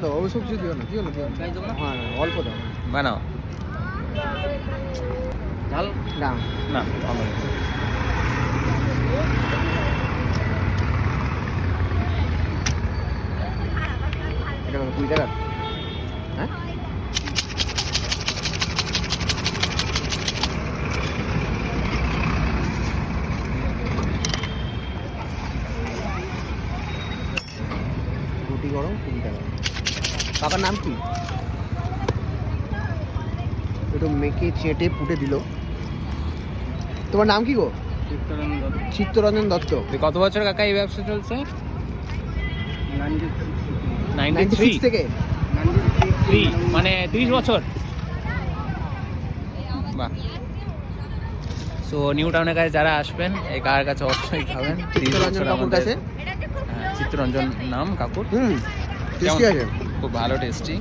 তো ও সবজি দিও না, দিও না, দিও না। হ্যাঁ অল্প দাও। বানাও। ঝাল না না ভালো। এটা কত 20 টাকা? হ্যাঁ রুটি গরম 20 টাকা। কাকার নাম কি? একটু মেখে চেটে পুটে দিল। তোমার নাম কি গো? চিত্তরঞ্জন দত্ত। কত বছর কাকা এই ব্যবসা চলছে? 96 থেকে। 93 মানে 30 বছর। বাহ। সো নিউ টাউনের কাছে যারা আসবেন এই কাকার কাছে অবশ্যই খাবেন। 30 চিত্তরঞ্জন বছর কাকুর আমাদের। কাছে। হ্যাঁ, চিত্তরঞ্জন নাম কাকুর। টেস্টি আছে। খুব ভালো টেস্টি।